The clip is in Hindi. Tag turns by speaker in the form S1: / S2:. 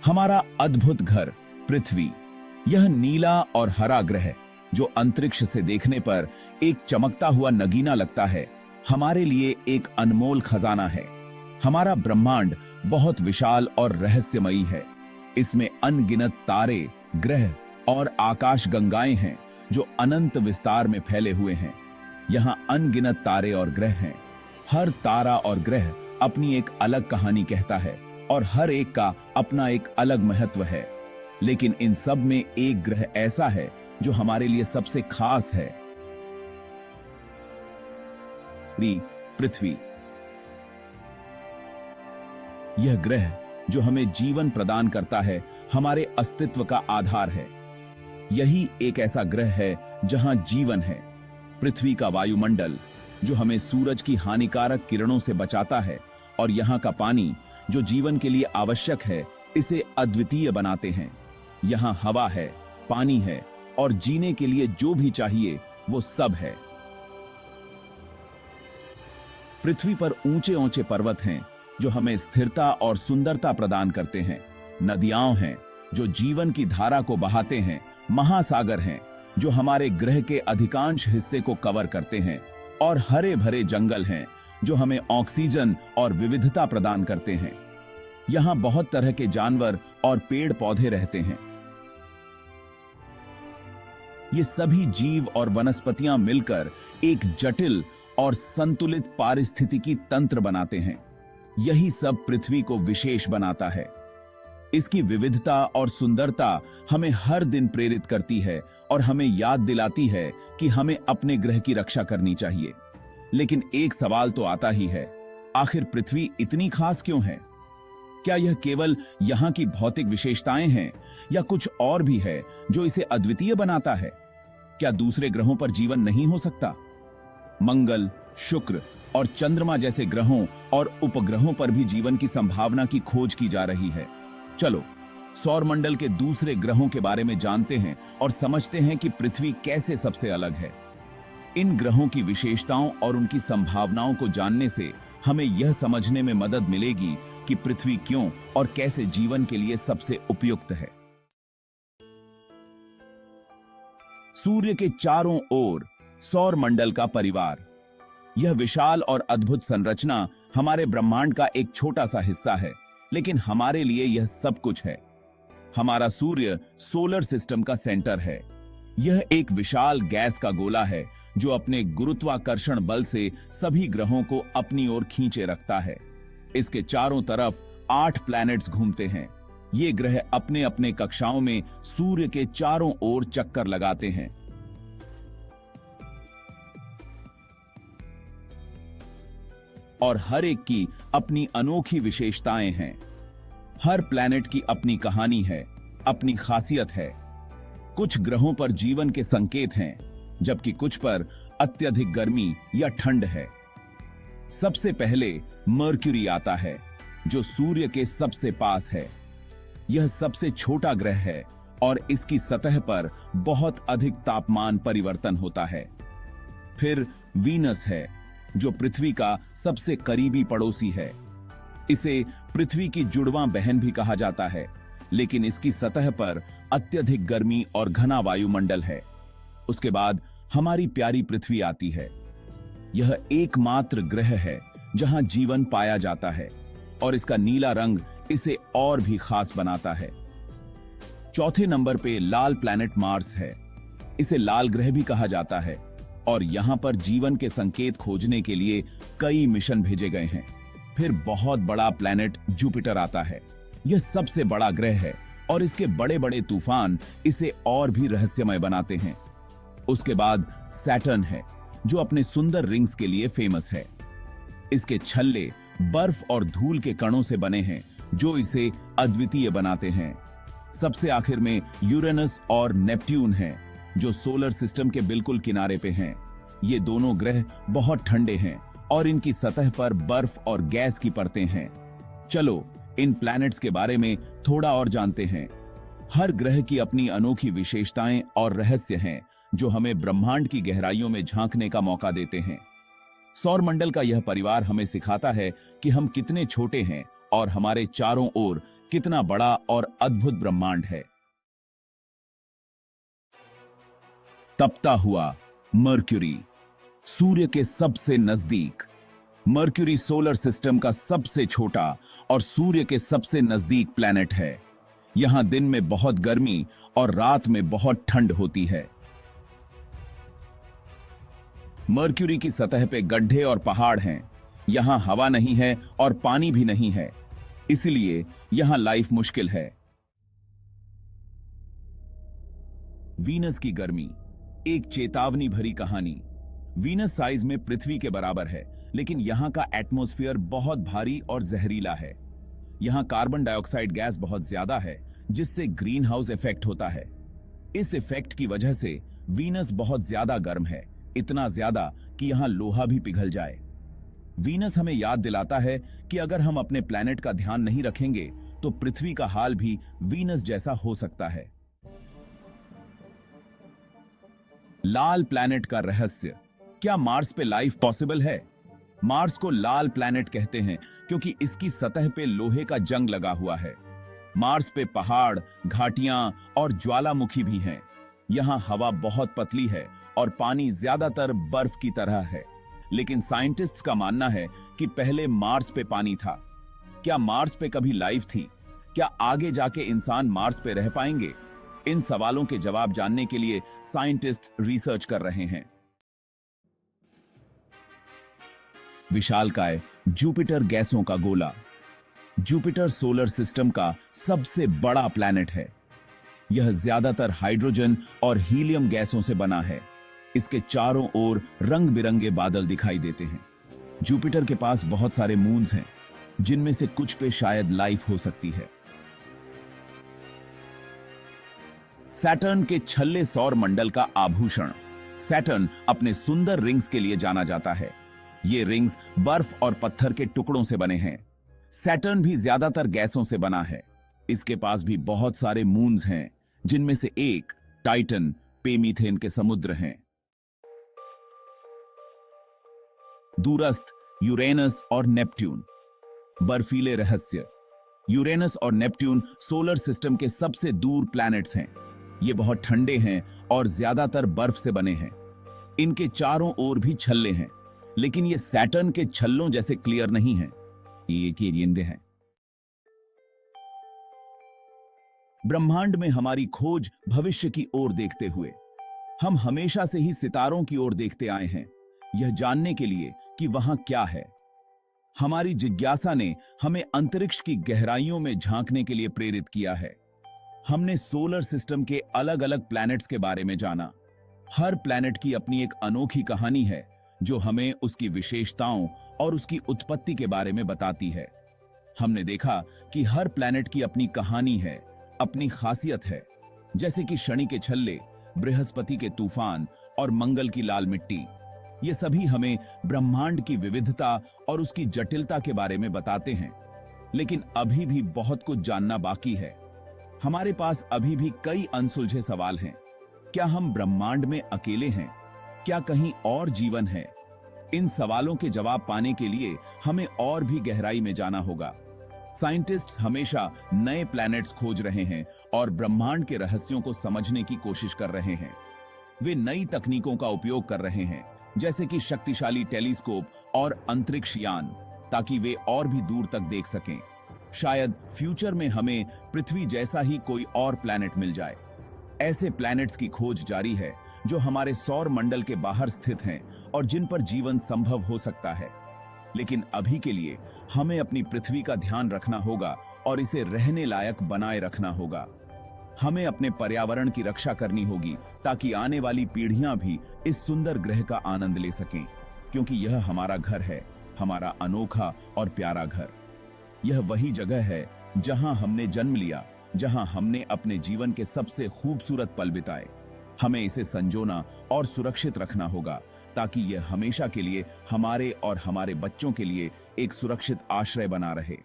S1: हमारा अद्भुत घर पृथ्वी, यह नीला और हरा ग्रह जो अंतरिक्ष से देखने पर एक चमकता हुआ नगीना लगता है, हमारे लिए एक अनमोल खजाना है। हमारा ब्रह्मांड बहुत विशाल और रहस्यमयी है। इसमें अनगिनत तारे, ग्रह और आकाश गंगाएं हैं जो अनंत विस्तार में फैले हुए हैं। यहाँ अनगिनत तारे और ग्रह हैं। हर तारा और ग्रह अपनी एक अलग कहानी कहता है और हर एक का अपना एक अलग महत्व है। लेकिन इन सब में एक ग्रह ऐसा है जो हमारे लिए सबसे खास है, पृथ्वी। यह ग्रह जो हमें जीवन प्रदान करता है, हमारे अस्तित्व का आधार है। यही एक ऐसा ग्रह है जहां जीवन है। पृथ्वी का वायुमंडल जो हमें सूरज की हानिकारक किरणों से बचाता है और यहाँ का पानी जो जीवन के लिए आवश्यक है, इसे अद्वितीय बनाते हैं। यहाँ हवा है, पानी है और जीने के लिए जो भी चाहिए वो सब है। पृथ्वी पर ऊंचे ऊंचे पर्वत हैं जो हमें स्थिरता और सुंदरता प्रदान करते हैं। नदियां हैं जो जीवन की धारा को बहाते हैं। महासागर हैं जो हमारे ग्रह के अधिकांश हिस्से को कवर करते हैं और हरे भरे जंगल हैं जो हमें ऑक्सीजन और विविधता प्रदान करते हैं। यहाँ बहुत तरह के जानवर और पेड़ पौधे रहते हैं। ये सभी जीव और वनस्पतियां मिलकर एक जटिल और संतुलित पारिस्थितिकी तंत्र बनाते हैं। यही सब पृथ्वी को विशेष बनाता है। इसकी विविधता और सुंदरता हमें हर दिन प्रेरित करती है और हमें याद दिलाती है कि हमें अपने ग्रह की रक्षा करनी चाहिए। लेकिन एक सवाल तो आता ही है, आखिर पृथ्वी इतनी खास क्यों है? क्या यह केवल यहाँ की भौतिक विशेषताएं हैं या कुछ और भी है जो इसे अद्वितीय बनाता है? क्या दूसरे ग्रहों पर जीवन नहीं हो सकता? मंगल, शुक्र और चंद्रमा जैसे ग्रहों और उपग्रहों पर भी जीवन की संभावना की खोज की जा रही है। चलो सौरमंडल के दूसरे ग्रहों के बारे में जानते हैं और समझते हैं कि पृथ्वी कैसे सबसे अलग है। इन ग्रहों की विशेषताओं और उनकी संभावनाओं को जानने से हमें यह समझने में मदद मिलेगी कि पृथ्वी क्यों और कैसे जीवन के लिए सबसे उपयुक्त है। सूर्य के चारों ओर सौरमंडल का परिवार। यह विशाल और अद्भुत संरचना हमारे ब्रह्मांड का एक छोटा सा हिस्सा है, लेकिन हमारे लिए यह सब कुछ है। हमारा सूर्य सोलर सिस्टम का सेंटर है। यह एक विशाल गैस का गोला है जो अपने गुरुत्वाकर्षण बल से सभी ग्रहों को अपनी ओर खींचे रखता है। इसके चारों तरफ 8 प्लैनेट्स घूमते हैं। ये ग्रह अपने अपने कक्षाओं में सूर्य के चारों ओर चक्कर लगाते हैं। और हर एक की अपनी अनोखी विशेषताएं हैं। हर प्लैनेट की अपनी कहानी है, अपनी खासियत है। कुछ ग्रहों पर जीवन के संकेत हैं, जबकि कुछ पर अत्यधिक गर्मी या ठंड है। सबसे पहले मर्क्यूरी आता है, जो सूर्य के सबसे पास है। यह सबसे छोटा ग्रह है और इसकी सतह पर बहुत अधिक तापमान परिवर्तन होता है। फिर वीनस है, जो पृथ्वी का सबसे करीबी पड़ोसी है। इसे पृथ्वी की जुड़वां बहन भी कहा जाता है, लेकिन इसकी सतह पर अत्यधिक गर्मी और घना वायुमंडल है। उसके बाद हमारी प्यारी पृथ्वी आती है। यह एकमात्र ग्रह है जहां जीवन पाया जाता है और इसका नीला रंग इसे और भी खास बनाता है। चौथे नंबर पे लाल प्लैनेट मार्स है। इसे लाल ग्रह भी कहा जाता है और यहां पर जीवन के संकेत खोजने के लिए कई मिशन भेजे गए हैं। फिर बहुत बड़ा प्लैनेट जुपिटर आता है। यह सबसे बड़ा ग्रह है और इसके बड़े बड़े तूफान इसे और भी रहस्यमय बनाते हैं। उसके बाद सैटर्न है, जो अपने सुंदर रिंग्स के लिए फेमस है। इसके छल्ले बर्फ और धूल के कणों से बने हैं, जो इसे अद्वितीय बनाते हैं। सबसे आखिर में यूरेनस और नेपट्यून हैं, जो सोलर सिस्टम के बिल्कुल किनारे पे हैं। ये दोनों ग्रह बहुत ठंडे हैं और इनकी सतह पर बर्फ और गैस की परतें हैं। चलो इन प्लैनेट्स के बारे में थोड़ा और जानते हैं। हर ग्रह की अपनी अनोखी विशेषताएं और रहस्य हैं, जो हमें ब्रह्मांड की गहराइयों में झांकने का मौका देते हैं। सौरमंडल का यह परिवार हमें सिखाता है कि हम कितने छोटे हैं और हमारे चारों ओर कितना बड़ा और अद्भुत ब्रह्मांड है। तपता हुआ मर्क्यूरी, सूर्य के सबसे नजदीक। मर्क्यूरी सोलर सिस्टम का सबसे छोटा और सूर्य के सबसे नजदीक प्लैनेट है। यहां दिन में बहुत गर्मी और रात में बहुत ठंड होती है। मर्क्यूरी की सतह पे गड्ढे और पहाड़ हैं। यहां हवा नहीं है और पानी भी नहीं है, इसलिए यहां लाइफ मुश्किल है। वीनस की गर्मी, एक चेतावनी भरी कहानी। वीनस साइज में पृथ्वी के बराबर है, लेकिन यहां का एटमॉस्फेयर बहुत भारी और जहरीला है। यहां कार्बन डाइऑक्साइड गैस बहुत ज्यादा है, जिससे ग्रीन हाउस इफेक्ट होता है। इस इफेक्ट की वजह से वीनस बहुत ज्यादा गर्म है, इतना ज्यादा कि यहां लोहा भी पिघल जाए। वीनस हमें याद दिलाता है कि अगर हम अपने प्लैनेट का ध्यान नहीं रखेंगे तो पृथ्वी का हाल भी वीनस जैसा हो सकता है। लाल प्लैनेट का रहस्य। क्या मार्स पे लाइफ पॉसिबल है? मार्स को लाल प्लैनेट कहते हैं क्योंकि इसकी सतह पे लोहे का जंग लगा हुआ है। मार्स पे पहाड़, घाटियां और ज्वालामुखी भी हैं। यहां हवा बहुत पतली है और पानी ज्यादातर बर्फ की तरह है। लेकिन साइंटिस्ट्स का मानना है कि पहले मार्स पे पानी था। क्या मार्स पे कभी लाइफ थी? क्या आगे जाके इंसान मार्स पे रह पाएंगे? इन सवालों के जवाब जानने के लिए साइंटिस्ट रिसर्च कर रहे हैं। विशालकाय जुपिटर गैसों का गोला। जुपिटर सोलर सिस्टम का सबसे बड़ा प्लैनेट है। यह ज्यादातर हाइड्रोजन और हीलियम गैसों से बना है। इसके चारों ओर रंग बिरंगे बादल दिखाई देते हैं। जुपिटर के पास बहुत सारे मून्स हैं, जिनमें से कुछ पे शायद लाइफ हो सकती है। सैटर्न के छल्ले सौर मंडल का आभूषण। सैटर्न अपने सुंदर रिंग्स के लिए जाना जाता है। ये रिंग्स बर्फ और पत्थर के टुकड़ों से बने हैं। सैटर्न भी ज्यादातर गैसों से बना है। इसके पास भी बहुत सारे मून्स हैं, जिनमें से एक टाइटन पे मीथेन के समुद्र हैं। दूरस्थ यूरेनस और नेपट्यून। बर्फीले रहस्य। यूरेनस और नेपट्यून सोलर सिस्टम के सबसे दूर प्लैनेट्स हैं। ये बहुत ठंडे हैं और ज्यादातर बर्फ से बने हैं। इनके चारों ओर भी छल्ले हैं, लेकिन ये सैटर्न के छल्लों जैसे क्लियर नहीं हैं। ये एक एलियन हैं। ब्रह्मांड में हमारी खोज भविष्य की ओर देखते हुए। हम हमेशा से ही सितारों की ओर देखते आए हैं, यह जानने के लिए कि वहां क्या है। हमारी जिज्ञासा ने हमें अंतरिक्ष की गहराइयों में झांकने के लिए प्रेरित किया है। हमने सोलर सिस्टम के अलग अलग प्लैनेट्स के बारे में जाना। हर प्लैनेट की अपनी एक अनोखी कहानी है, जो हमें उसकी विशेषताओं और उसकी उत्पत्ति के बारे में बताती है। हमने देखा कि हर प्लैनेट की अपनी कहानी है, अपनी खासियत है, जैसे कि शनि के छल्ले, बृहस्पति के तूफान और मंगल की लाल मिट्टी। ये सभी हमें ब्रह्मांड की विविधता और उसकी जटिलता के बारे में बताते हैं। लेकिन अभी भी बहुत कुछ जानना बाकी है। हमारे पास अभी भी कई अनसुलझे सवाल हैं। क्या हम ब्रह्मांड में अकेले हैं? क्या कहीं और जीवन है? इन सवालों के जवाब पाने के लिए हमें और भी गहराई में जाना होगा। साइंटिस्ट्स हमेशा नए प्लैनेट्स खोज रहे हैं और ब्रह्मांड के रहस्यों को समझने की कोशिश कर रहे हैं। वे नई तकनीकों का उपयोग कर रहे हैं, जैसे कि शक्तिशाली टेलीस्कोप और अंतरिक्ष यान, ताकि वे और भी दूर तक देख सकें। शायद फ्यूचर में हमें पृथ्वी जैसा ही कोई और प्लैनेट मिल जाए। ऐसे प्लैनेट्स की खोज जारी है जो हमारे सौर मंडल के बाहर स्थित हैं और जिन पर जीवन संभव हो सकता है। लेकिन अभी के लिए हमें अपनी पृथ्वी का ध्यान रखना होगा और इसे रहने लायक बनाए रखना होगा। हमें अपने पर्यावरण की रक्षा करनी होगी ताकि आने वाली पीढ़ियां भी इस सुंदर ग्रह का आनंद ले सकें, क्योंकि यह हमारा घर है, हमारा अनोखा और प्यारा घर। यह वही जगह है जहां हमने जन्म लिया, जहां हमने अपने जीवन के सबसे खूबसूरत पल बिताए। हमें इसे संजोना और सुरक्षित रखना होगा ताकि यह हमेशा के लिए हमारे और हमारे बच्चों के लिए एक सुरक्षित आश्रय बना रहे।